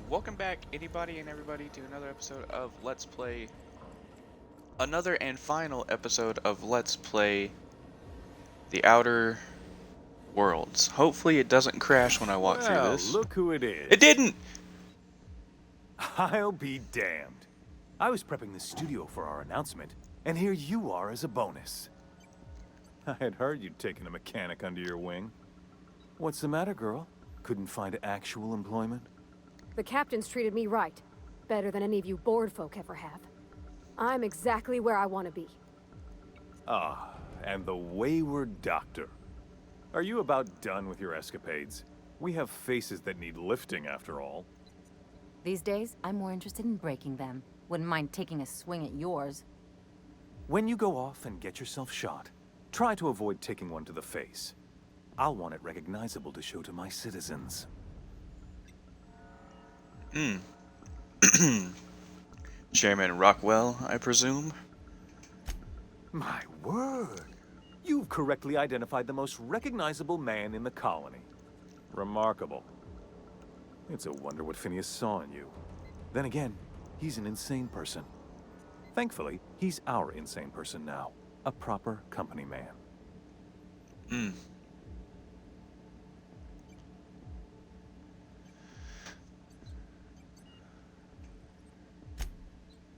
Welcome back, anybody and everybody, to another episode of Let's Play. Another and final episode of Let's Play The Outer Worlds. Hopefully it doesn't crash when I walk through Well, this. look who it is. It didn't! I'll be damned. I was prepping the studio for our announcement, and here you are as a bonus. I had heard you'd taken a mechanic under your wing. What's the matter, girl? Couldn't find actual employment? The captain's treated me right. Better than any of you bored folk ever have. I'm exactly where I want to be. Ah, and the wayward doctor. Are you about done with your escapades? We have faces that need lifting, after all. These days, I'm more interested in breaking them. Wouldn't mind taking a swing at yours. When you go off and get yourself shot, try to avoid taking one to the face. I'll want it recognizable to show to my citizens. Chairman Rockwell, I presume? My word! You've correctly identified the most recognizable man in the colony. Remarkable. It's a wonder what Phineas saw in you. Then again, he's an insane person. Thankfully, he's our insane person now. A proper company man.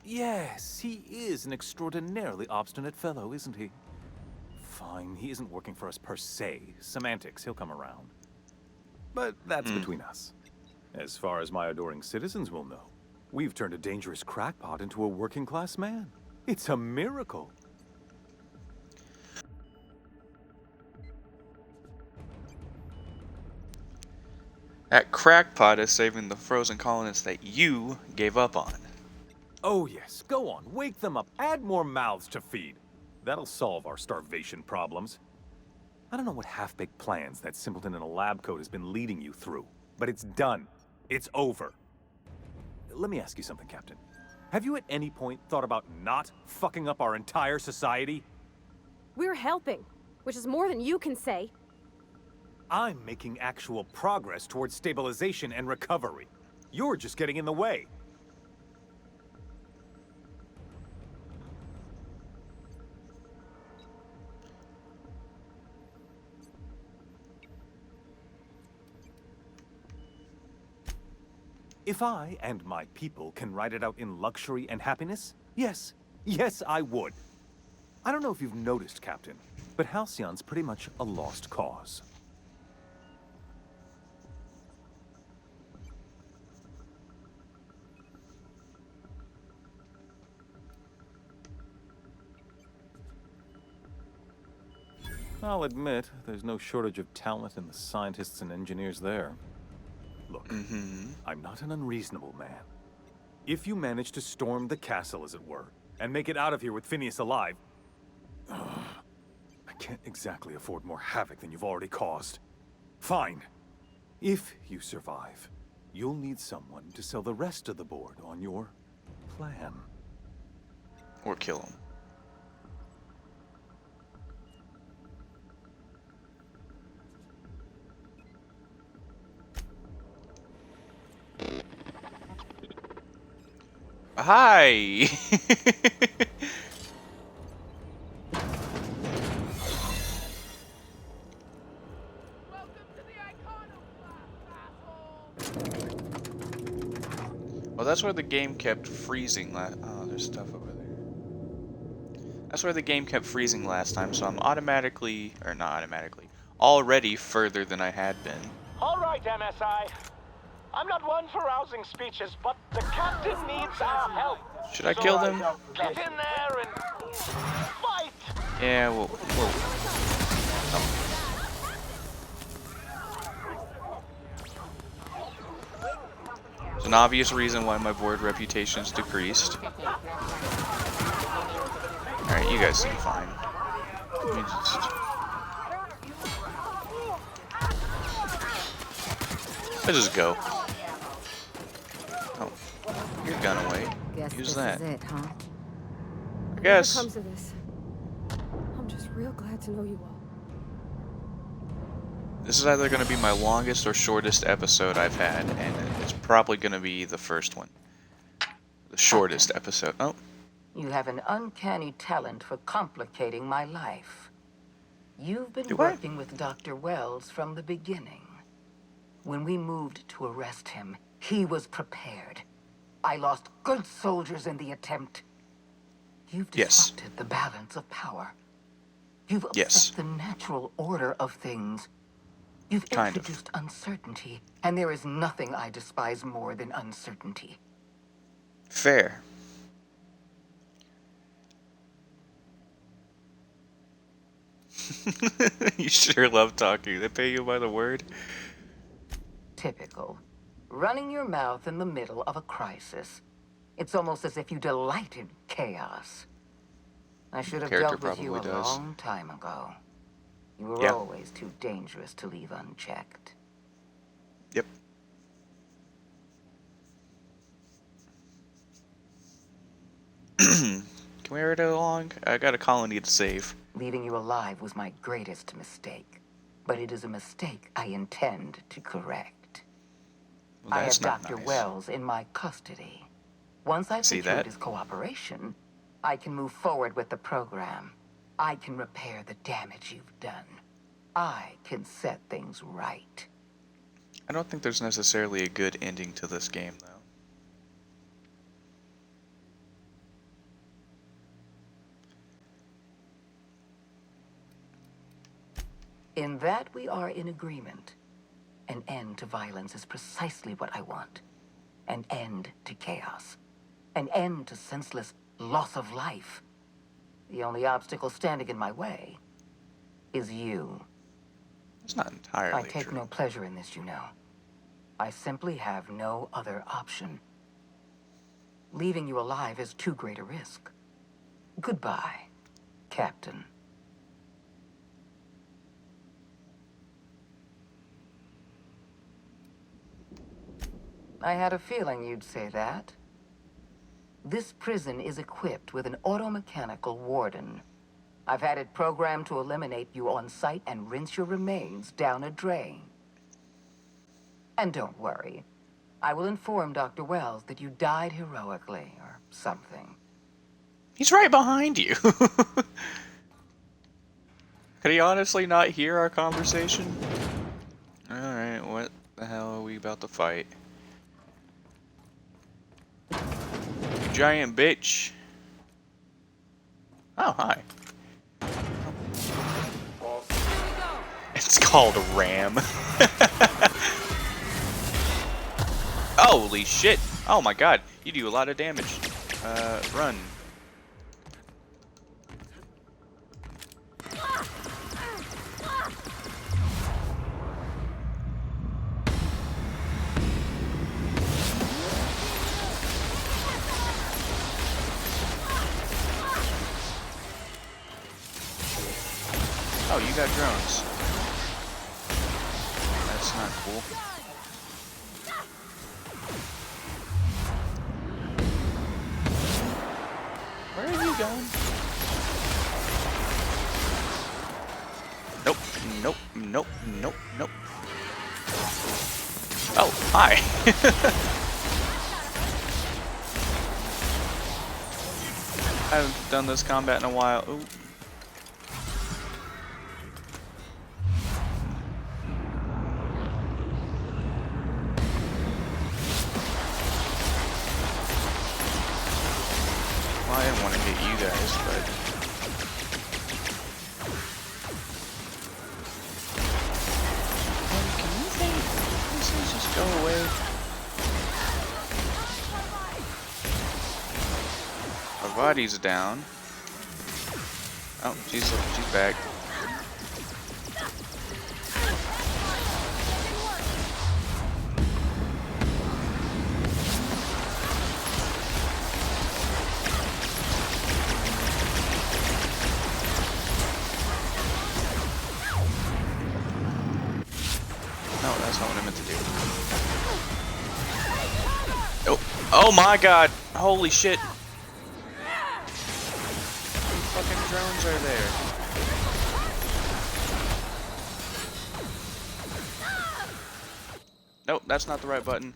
Yes, he is an extraordinarily obstinate fellow, isn't he? Fine, he isn't working for us per se. Semantics, he'll come around. But that's between us. As far as my adoring citizens will know, we've turned a dangerous crackpot into a working-class man. It's a miracle. That crackpot is saving the frozen colonists that you gave up on. Oh yes, go on, wake them up, add more mouths to feed. That'll solve our starvation problems. I don't know what half-baked plans that simpleton in a lab coat has been leading you through, but it's done. It's over. Let me ask you something, Captain. Have you at any point thought about not fucking up our entire society? We're helping, which is more than you can say. I'm making actual progress towards stabilization and recovery. You're just getting in the way. If I and my people can ride it out in luxury and happiness, yes, I would. I don't know if you've noticed, Captain, but Halcyon's pretty much a lost cause. I'll admit, there's no shortage of talent in the scientists and engineers there. Look, I'm not an unreasonable man. If you manage to storm the castle, as it were, and make it out of here with Phineas alive, I can't exactly afford more havoc than you've already caused. Fine. If you survive, you'll need someone to sell the rest of the board on your plan. Or kill him. Hi! Well, that's where the game kept freezing oh, there's stuff over there. That's where the game kept freezing last time, so I'm automatically, or not automatically, already further than I had been. All right, MSI. I'm not one for rousing speeches, but the captain needs our help. Should I kill them? Get in there and fight! Yeah, we'll There's an obvious reason why my board reputation's decreased. Alright, you guys seem fine. Let me Let's just go. Oh, your gun away. Guess Use this that. is it, huh? I guess. Whatever comes of this, I'm just real glad to know you all. This is either going to be my longest or shortest episode I've had, and it's probably going to be the first one. The shortest episode. Oh. You have an uncanny talent for complicating my life. You've been Do I? working with Dr. Wells from the beginning. When we moved to arrest him, he was prepared. I lost good soldiers in the attempt. You've Yes. disrupted the balance of power. You've upset Yes. the natural order of things. You've Kind of. introduced uncertainty, and there is nothing I despise more than uncertainty. Fair. You sure love talking. They pay you by the word. Typical. Running your mouth in the middle of a crisis. It's almost as if you delight in chaos. I should have Character dealt with you a probably does. long time ago. You were Yeah. always too dangerous to leave unchecked. Yep. Can we hurry it along? I got a colony to save. Leaving you alive was my greatest mistake. But it is a mistake I intend to correct. Well, I have that's not Dr. nice. Wells in my custody. Once I've See secured that? his cooperation, I can move forward with the program. I can repair the damage you've done. I can set things right. I don't think there's necessarily a good ending to this game, though. In that we are in agreement. An end to violence is precisely what I want. An end to chaos. An end to senseless loss of life. The only obstacle standing in my way is you. It's not entirely I take true. no pleasure in this, you know. I simply have no other option. Leaving you alive is too great a risk. Goodbye, Captain. I had a feeling you'd say that. This prison is equipped with an automechanical warden. I've had it programmed to eliminate you on sight and rinse your remains down a drain. And don't worry. I will inform Dr. Wells that you died heroically, or something. He's right behind you. Could he honestly not hear our conversation? Alright, what the hell are we about to fight? You giant bitch. Oh, hi. It's called a ram. Holy shit. Oh my god, you do a lot of damage. Run. Oh, you got drones. That's not cool. Where are you going? Nope, nope, nope, nope, nope. Oh, hi. I haven't done this combat in a while. Ooh. Well, I didn't want to hit you guys, but... Can you think this is just go away? Our body's down. Oh, she's back. No, that's not what I meant to do. Oh, oh my god! Holy shit! How many fucking drones are there? Nope, that's not the right button.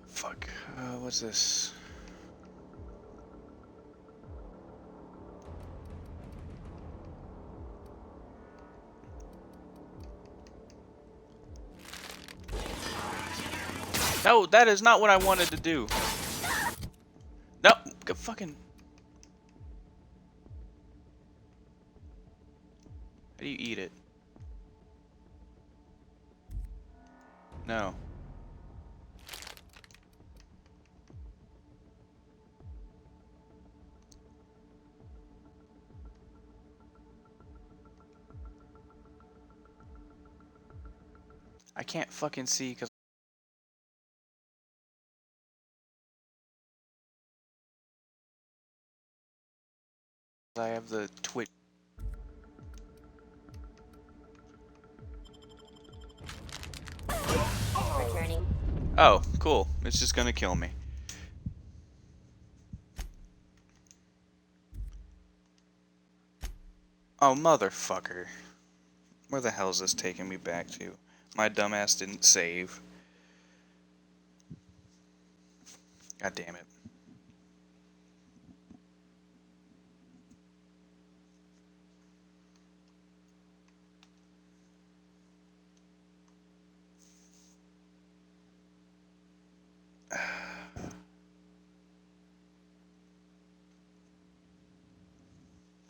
Fuck. What's this? No, that is not what I wanted to do. No, fucking. How do you eat it? No. I can't fucking see because I have the Twitch. Returning. Oh, cool. It's just gonna kill me. Oh, motherfucker. Where the hell is this taking me back to? My dumbass didn't save. God damn it.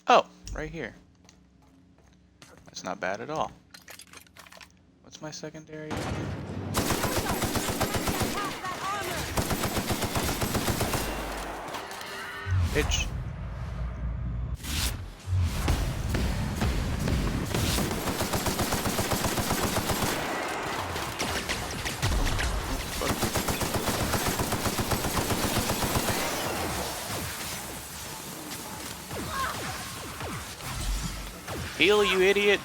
Oh, right here. That's not bad at all. What's my secondary? Bitch. Heal, you idiot.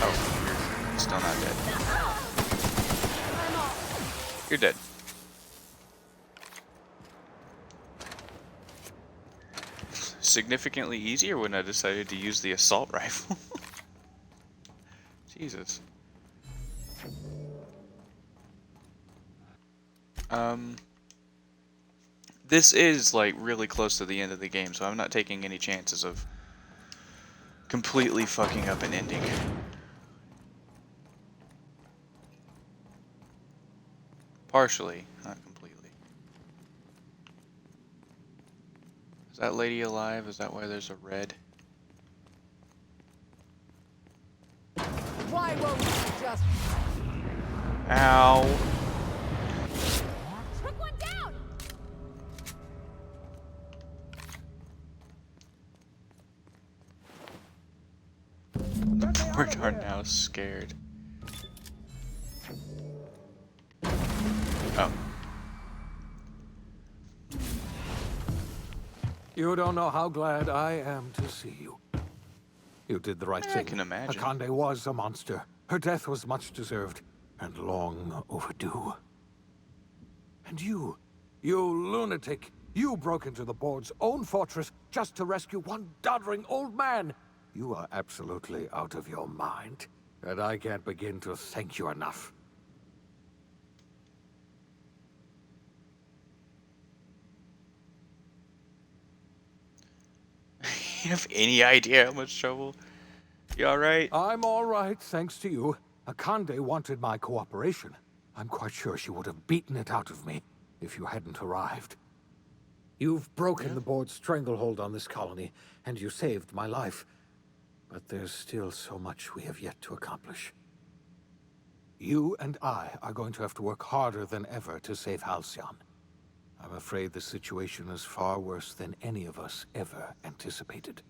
Oh, you're still not dead. You're dead. Significantly easier when I decided to use the assault rifle. Jesus. This is like really close to the end of the game, so I'm not taking any chances of completely fucking up an ending. Partially, not completely. Is that lady alive? Is that why there's a red? Why won't you just... Ow. Took one down! The board are now scared. Oh. You don't know how glad I am to see you. You did the right I thing. can imagine. Akande was a monster. Her death was much deserved, and long overdue. And you lunatic, you broke into the board's own fortress just to rescue one doddering old man. You are absolutely out of your mind, and I can't begin to thank you enough. You have any idea how much trouble? You alright? I'm all right, thanks to you. Akande wanted my cooperation. I'm quite sure she would have beaten it out of me if you hadn't arrived. You've broken the board's stranglehold on this colony, and you saved my life. But there's still so much we have yet to accomplish. You and I are going to have to work harder than ever to save Halcyon. I'm afraid the situation is far worse than any of us ever anticipated.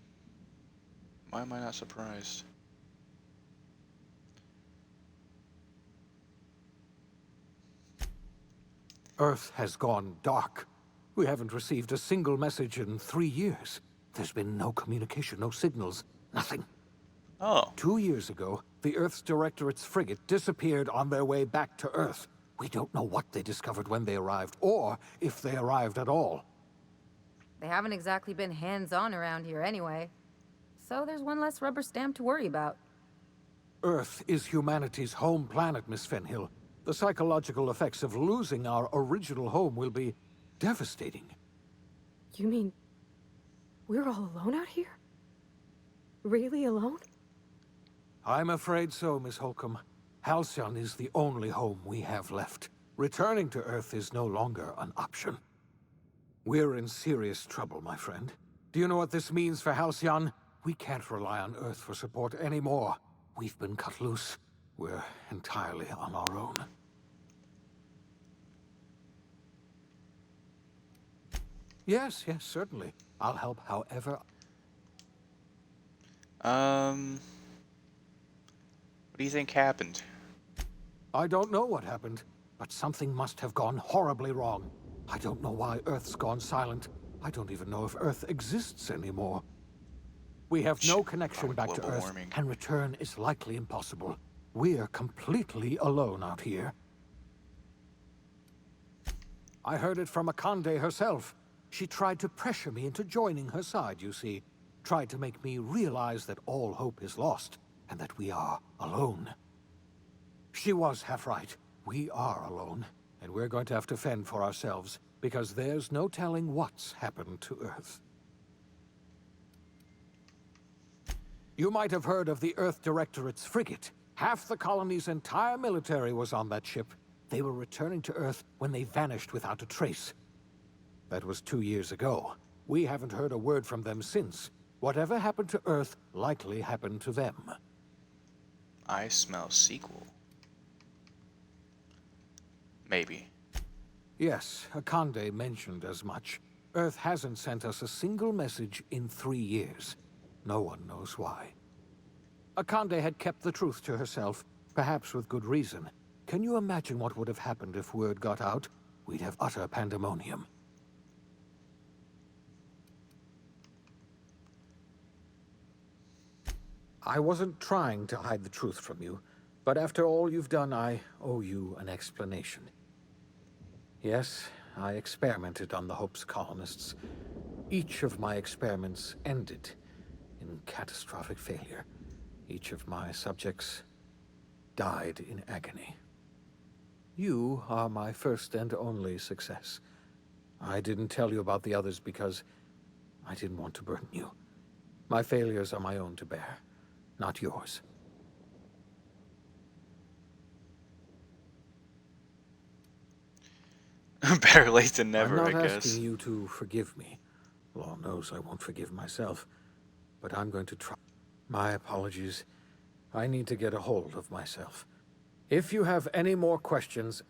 Why am I not surprised? Earth has gone dark. We haven't received a single message in 3 years. There's been no communication, no signals, nothing. Oh. 2 years ago, the Earth's Directorate's frigate disappeared on their way back to Earth. We don't know what they discovered when they arrived, or if they arrived at all. They haven't exactly been hands-on around here anyway. So there's one less rubber stamp to worry about. Earth is humanity's home planet, Miss Fenhill. The psychological effects of losing our original home will be devastating. You mean we're all alone out here? Really alone? I'm afraid so, Miss Holcomb. Halcyon is the only home we have left. Returning to Earth is no longer an option. We're in serious trouble, my friend. Do you know what this means for Halcyon? We can't rely on Earth for support anymore. We've been cut loose. We're entirely on our own. Yes, certainly. I'll help however... What do you think happened? I don't know what happened, but something must have gone horribly wrong. I don't know why Earth's gone silent. I don't even know if Earth exists anymore. We have no connection back to Earth, and return is likely impossible. We're completely alone out here. I heard it from Akande herself. She tried to pressure me into joining her side, you see. Tried to make me realize that all hope is lost, and that we are alone. She was half right. We are alone, and we're going to have to fend for ourselves, because there's no telling what's happened to Earth. You might have heard of the Earth Directorate's frigate. Half the colony's entire military was on that ship. They were returning to Earth when they vanished without a trace. That was 2 years ago. We haven't heard a word from them since. Whatever happened to Earth likely happened to them. I smell sequel. Maybe. Yes, Akande mentioned as much. Earth hasn't sent us a single message in 3 years. No one knows why. Akande had kept the truth to herself, perhaps with good reason. Can you imagine what would have happened if word got out? We'd have utter pandemonium. I wasn't trying to hide the truth from you, but after all you've done, I owe you an explanation. Yes, I experimented on the Hope's colonists. Each of my experiments ended in catastrophic failure. Each of my subjects died in agony. You are my first and only success. I didn't tell you about the others because I didn't want to burden you. My failures are my own to bear, not yours. Better late than never, I'm not I guess. asking you to forgive me. Law knows I won't forgive myself, but I'm going to try. My apologies. I need to get a hold of myself. If you have any more questions...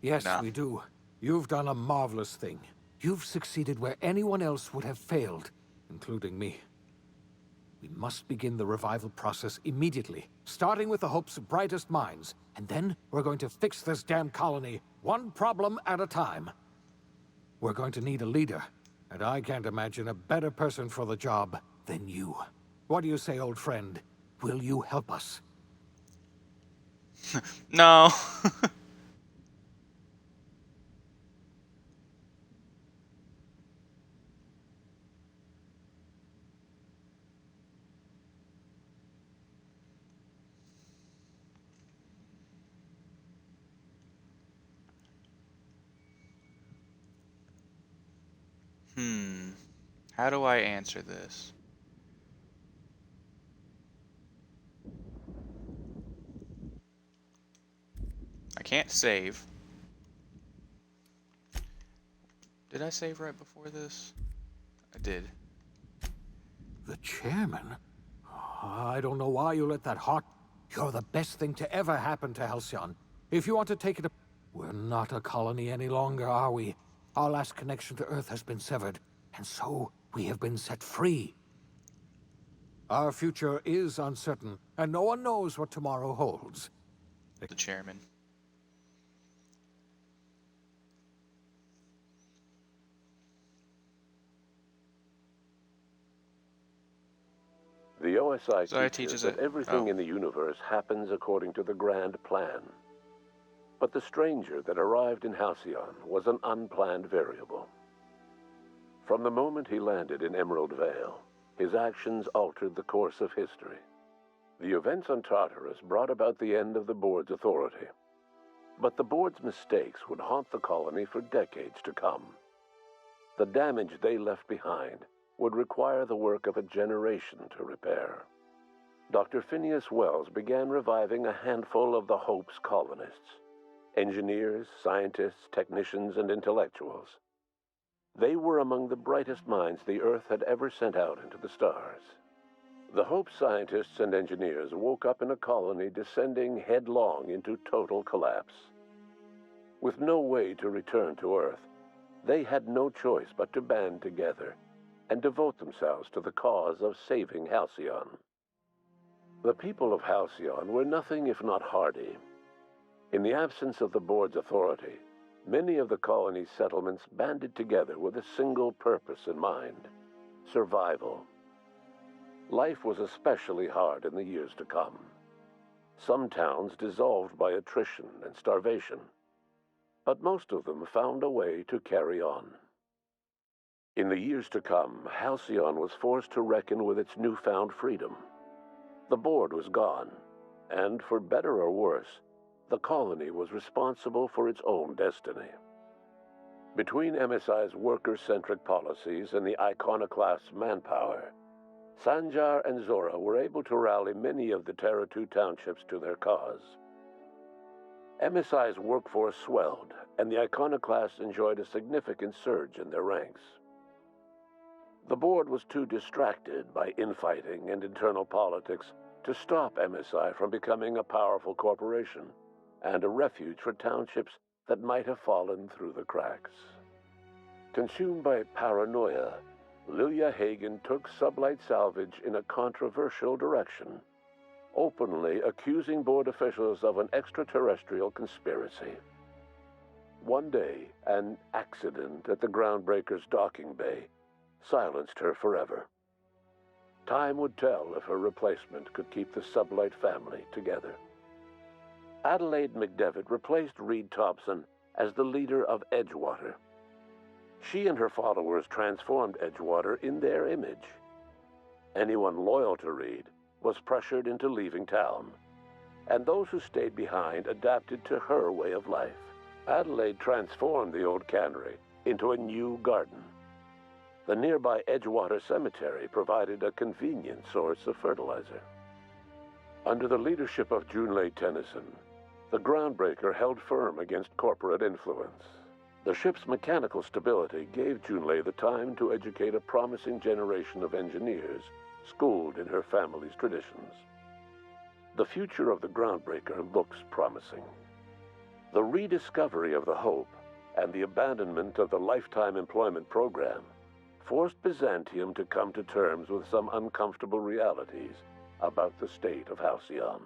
Yes, nah. we do. You've done a marvelous thing. You've succeeded where anyone else would have failed, including me. We must begin the revival process immediately, starting with the Hope's brightest minds, and then we're going to fix this damn colony, one problem at a time. We're going to need a leader, and I can't imagine a better person for the job than you. What do you say, old friend? Will you help us? No. How do I answer this? I can't save. Did I save right before this? I did. The chairman? I don't know why you let that hot... You're the best thing to ever happen to Halcyon. If you want to take it up... We're not a colony any longer, are we? Our last connection to Earth has been severed, and so we have been set free. Our future is uncertain, and no one knows what tomorrow holds. The chairman. The OSI So I teaches teaches that it. everything Oh. in the universe happens according to the grand plan. But the stranger that arrived in Halcyon was an unplanned variable. From the moment he landed in Emerald Vale, his actions altered the course of history. The events on Tartarus brought about the end of the board's authority. But the board's mistakes would haunt the colony for decades to come. The damage they left behind would require the work of a generation to repair. Dr. Phineas Wells began reviving a handful of the Hope's colonists. Engineers, scientists, technicians, and intellectuals. They were among the brightest minds the Earth had ever sent out into the stars. The Hope scientists and engineers woke up in a colony descending headlong into total collapse. With no way to return to Earth, they had no choice but to band together and devote themselves to the cause of saving Halcyon. The people of Halcyon were nothing if not hardy. In the absence of the board's authority, many of the colony's settlements banded together with a single purpose in mind: survival. Life was especially hard in the years to come. Some towns dissolved by attrition and starvation, but most of them found a way to carry on. In the years to come, Halcyon was forced to reckon with its newfound freedom. The board was gone, and for better or worse, the colony was responsible for its own destiny. Between MSI's worker-centric policies and the iconoclast's manpower, Sanjar and Zora were able to rally many of the Terra 2 townships to their cause. MSI's workforce swelled, and the iconoclasts enjoyed a significant surge in their ranks. The board was too distracted by infighting and internal politics to stop MSI from becoming a powerful corporation and a refuge for townships that might have fallen through the cracks. Consumed by paranoia, Lilia Hagen took Sublight Salvage in a controversial direction, openly accusing board officials of an extraterrestrial conspiracy. One day, an accident at the Groundbreaker's docking bay silenced her forever. Time would tell if her replacement could keep the Sublight family together. Adelaide McDevitt replaced Reed Thompson as the leader of Edgewater. She and her followers transformed Edgewater in their image. Anyone loyal to Reed was pressured into leaving town, and those who stayed behind adapted to her way of life. Adelaide transformed the old cannery into a new garden. The nearby Edgewater Cemetery provided a convenient source of fertilizer. Under the leadership of Junlei Tennyson, the Groundbreaker held firm against corporate influence. The ship's mechanical stability gave Junlei the time to educate a promising generation of engineers schooled in her family's traditions. The future of the Groundbreaker looks promising. The rediscovery of the Hope and the abandonment of the lifetime employment program forced Byzantium to come to terms with some uncomfortable realities about the state of Halcyon.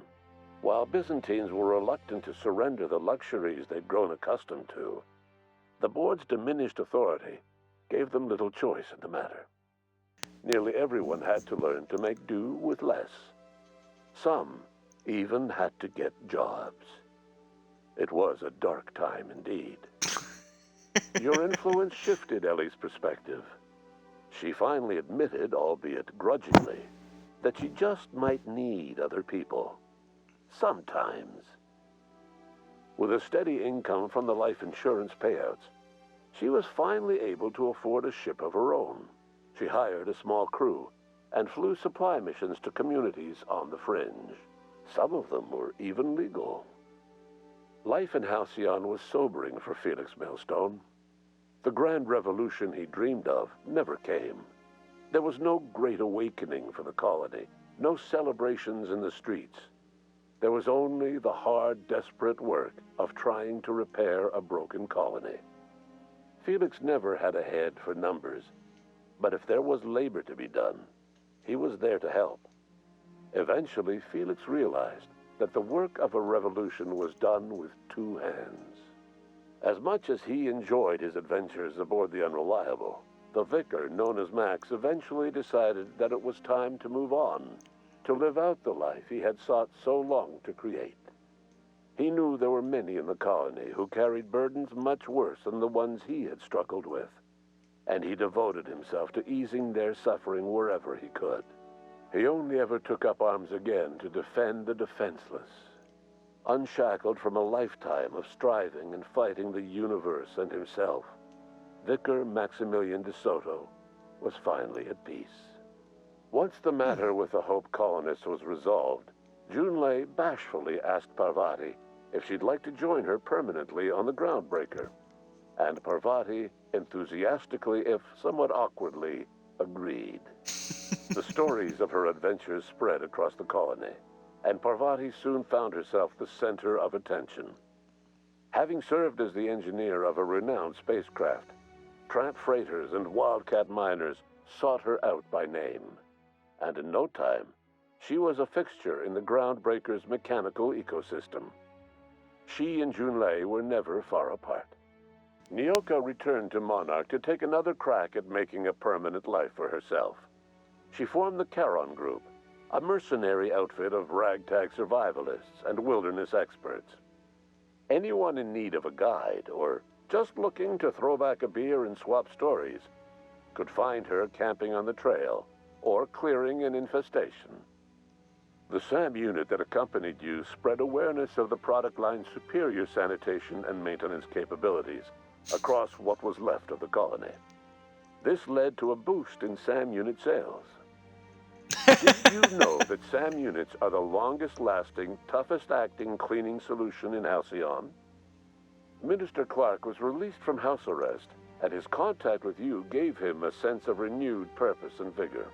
While Byzantines were reluctant to surrender the luxuries they'd grown accustomed to, the board's diminished authority gave them little choice in the matter. Nearly everyone had to learn to make do with less. Some even had to get jobs. It was a dark time indeed. Your influence shifted Ellie's perspective. She finally admitted, albeit grudgingly, that she just might need other people. Sometimes. With a steady income from the life insurance payouts, she was finally able to afford a ship of her own. She hired a small crew and flew supply missions to communities on the fringe. Some of them were even legal. Life in Halcyon was sobering for Felix Millstone. The grand revolution he dreamed of never came. There was no great awakening for the colony, no celebrations in the streets. There was only the hard, desperate work of trying to repair a broken colony. Felix never had a head for numbers, but if there was labor to be done, he was there to help. Eventually, Felix realized that the work of a revolution was done with two hands. As much as he enjoyed his adventures aboard the Unreliable, The vicar, known as Max, eventually decided that it was time to move on, to live out the life he had sought so long to create. He knew there were many in the colony who carried burdens much worse than the ones he had struggled with, and he devoted himself to easing their suffering wherever he could. He only ever took up arms again to defend the defenseless. Unshackled from a lifetime of striving and fighting the universe and himself, Vicar Maximilian de Soto was finally at peace. Once the matter with the Hope colonists was resolved, Junlei bashfully asked Parvati if she'd like to join her permanently on the Groundbreaker, and Parvati enthusiastically, if somewhat awkwardly, agreed. The stories of her adventures spread across the colony, and Parvati soon found herself the center of attention. Having served as the engineer of a renowned spacecraft, tramp freighters and wildcat miners sought her out by name, and in no time, she was a fixture in the Groundbreaker's mechanical ecosystem. She and Junlei were never far apart. Nyoka returned to Monarch to take another crack at making a permanent life for herself. She formed the Charon Group, a mercenary outfit of ragtag survivalists and wilderness experts. Anyone in need of a guide, or just looking to throw back a beer and swap stories, could find her camping on the trail or clearing an infestation. The SAM unit that accompanied you spread awareness of the product line's superior sanitation and maintenance capabilities across what was left of the colony. This led to a boost in SAM unit sales. Did you know that SAM units are the longest-lasting, toughest-acting cleaning solution in Halcyon? Minister Clark was released from house arrest, and his contact with you gave him a sense of renewed purpose and vigor.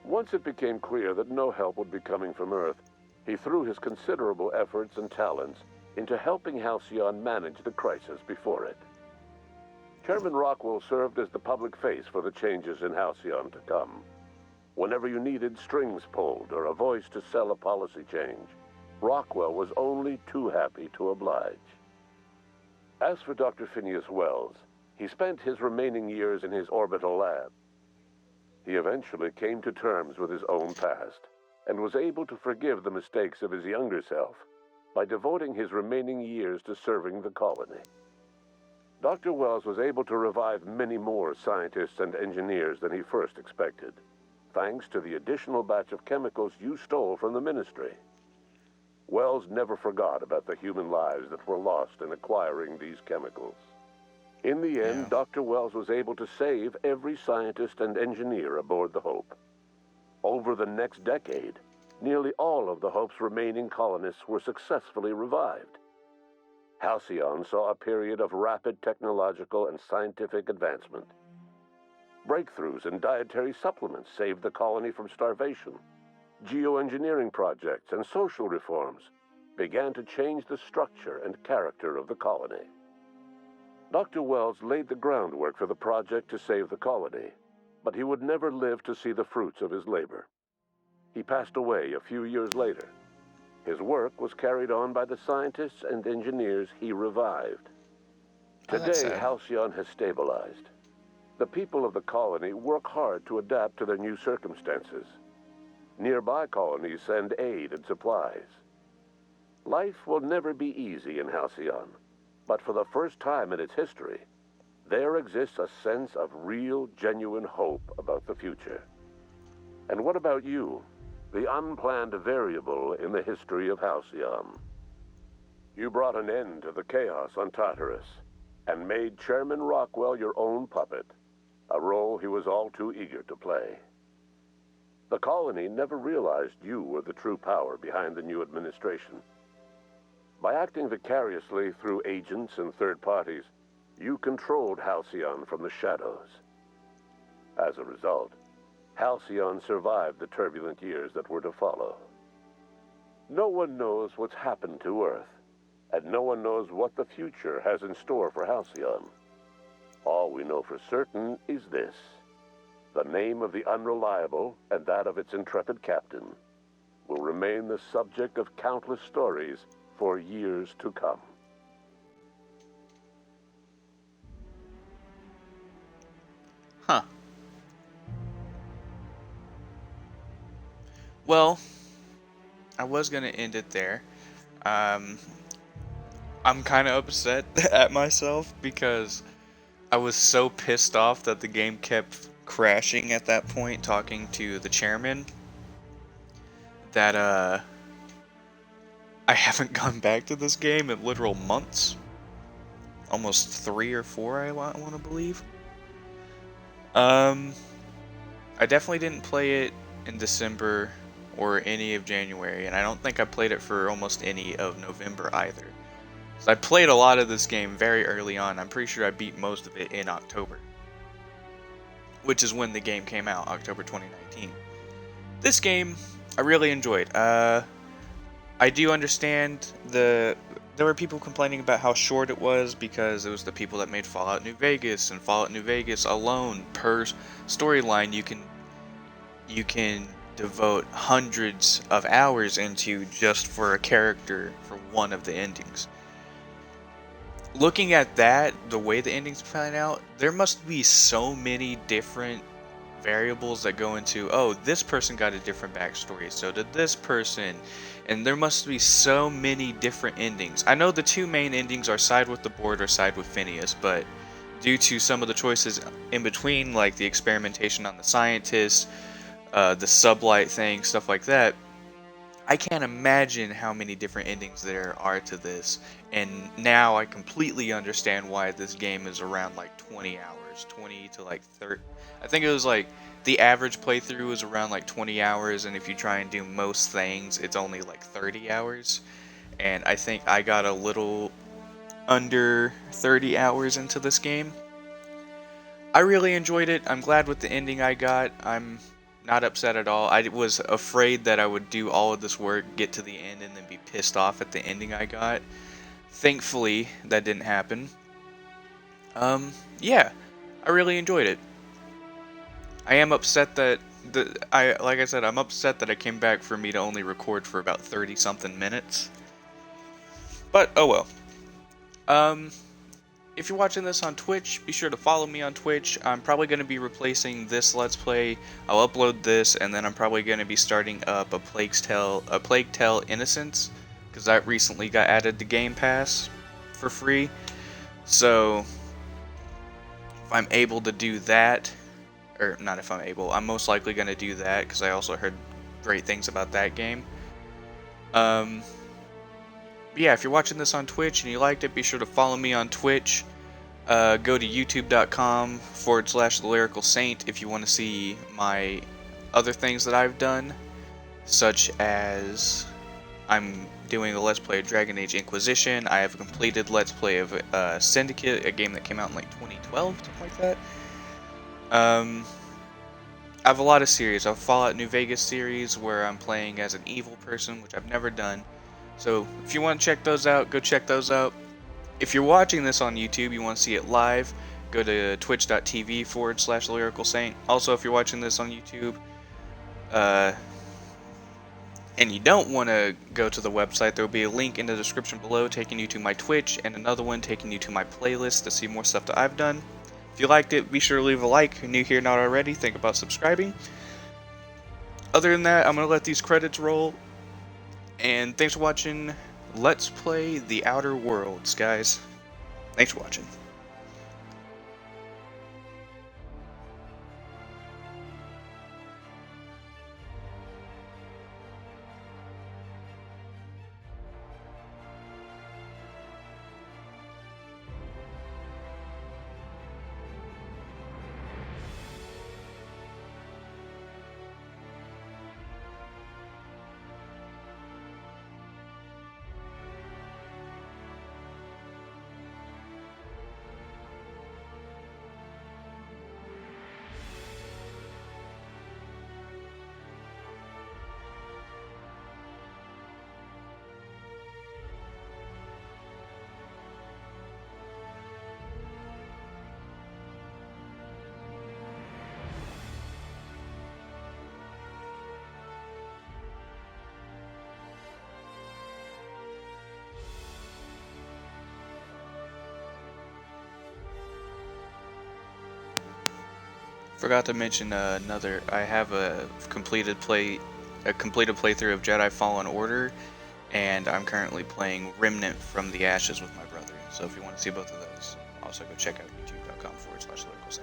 Once it became clear that no help would be coming from Earth, he threw his considerable efforts and talents into helping Halcyon manage the crisis before it. Chairman Rockwell served as the public face for the changes in Halcyon to come. Whenever you needed strings pulled or a voice to sell a policy change, Rockwell was only too happy to oblige. As for Dr. Phineas Wells, he spent his remaining years in his orbital lab. He eventually came to terms with his own past and was able to forgive the mistakes of his younger self by devoting his remaining years to serving the colony. Dr. Wells was able to revive many more scientists and engineers than he first expected, thanks to the additional batch of chemicals you stole from the Ministry. Wells never forgot about the human lives that were lost in acquiring these chemicals. In the end, Dr. Wells was able to save every scientist and engineer aboard the Hope. Over the next decade, nearly all of the Hope's remaining colonists were successfully revived. Halcyon saw a period of rapid technological and scientific advancement. Breakthroughs in dietary supplements saved the colony from starvation. Geoengineering projects and social reforms began to change the structure and character of the colony. Dr. Wells laid the groundwork for the project to save the colony, but he would never live to see the fruits of his labor. He passed away a few years later. His work was carried on by the scientists and engineers he revived. Today, Halcyon has stabilized. The people of the colony work hard to adapt to their new circumstances. Nearby colonies send aid and supplies. Life will never be easy in Halcyon, but for the first time in its history, there exists a sense of real, genuine hope about the future. And what about you, the unplanned variable in the history of Halcyon? You brought an end to the chaos on Tartarus and made Chairman Rockwell your own puppet, a role he was all too eager to play. The colony never realized you were the true power behind the new administration. By acting vicariously through agents and third parties, you controlled Halcyon from the shadows. As a result, Halcyon survived the turbulent years that were to follow. No one knows what's happened to Earth, and no one knows what the future has in store for Halcyon. All we know for certain is this: the name of the Unreliable and that of its intrepid captain will remain the subject of countless stories for years to come. Huh. Well, I was gonna end it there. Um, I'm kind of upset at myself because I was so pissed off that the game kept crashing at that point, talking to the chairman, that I haven't gone back to this game in literal months. Almost 3 or 4, I want to believe. Um, I definitely didn't play it in December or any of January, and I don't think I played it for almost any of November either. So I played a lot of this game very early on. I'm pretty sure I beat most of it in October, which is when the game came out, October 2019. This game, I really enjoyed. I do understand there were people complaining about how short it was because it was the people that made Fallout New Vegas, and Fallout New Vegas alone per storyline you can devote hundreds of hours into just for a character for one of the endings. Looking at that, the way the endings plan out, there must be so many different variables that go into, oh, this person got a different backstory, so did this person, and there must be so many different endings. I know the two main endings are side with the board or side with Phineas, but due to some of the choices in between, like the experimentation on the scientists, the sublight thing, stuff like that, I can't imagine how many different endings there are to this, and now I completely understand why this game is around like 20 hours, 20 to like 30. I think it was like the average playthrough is around like 20 hours, and if you try and do most things, it's only like 30 hours. And I think I got a little under 30 hours into this game. I really enjoyed it. I'm glad with the ending I got. I'm not upset at all. I was afraid that I would do all of this work, get to the end, and then be pissed off at the ending I got. Thankfully, that didn't happen. Yeah, I really enjoyed it. I am upset that like I said, I'm upset that I came back for me to only record for about 30 something minutes. But oh well. Um, If you're watching this on Twitch, be sure to follow me on Twitch. I'm probably going to be replacing this Let's Play. I'll upload this, and then I'm probably going to be starting up a Plague Tale Innocence, because that recently got added to Game Pass for free. So if I'm able to do that, or not if I'm able, I'm most likely going to do that, because I also heard great things about that game. Yeah, if you're watching this on Twitch and you liked it, be sure to follow me on Twitch. Go to youtube.com/The Lyrical Saint if you want to see my other things that I've done, such as I'm doing a Let's Play of Dragon Age Inquisition. I have a completed Let's Play of Syndicate, a game that came out in like 2012, something like that. I have a lot of series. I have a Fallout New Vegas series where I'm playing as an evil person, which I've never done. So if you want to check those out, go check those out. If you're watching this on YouTube, you want to see it live, go to twitch.tv/Lyrical Saint. Also, if you're watching this on YouTube, and you don't want to go to the website, there will be a link in the description below taking you to my Twitch, and another one taking you to my playlist to see more stuff that I've done. If you liked it, be sure to leave a like. If you're new here, not already, think about subscribing. Other than that, I'm going to let these credits roll. And thanks for watching Let's Play The Outer Worlds, guys. Thanks for watching. Forgot to mention I have a completed a completed playthrough of Jedi Fallen Order, and I'm currently playing Remnant from the Ashes with my brother. So if you want to see both of those, also go check out youtube.com/LocalSam.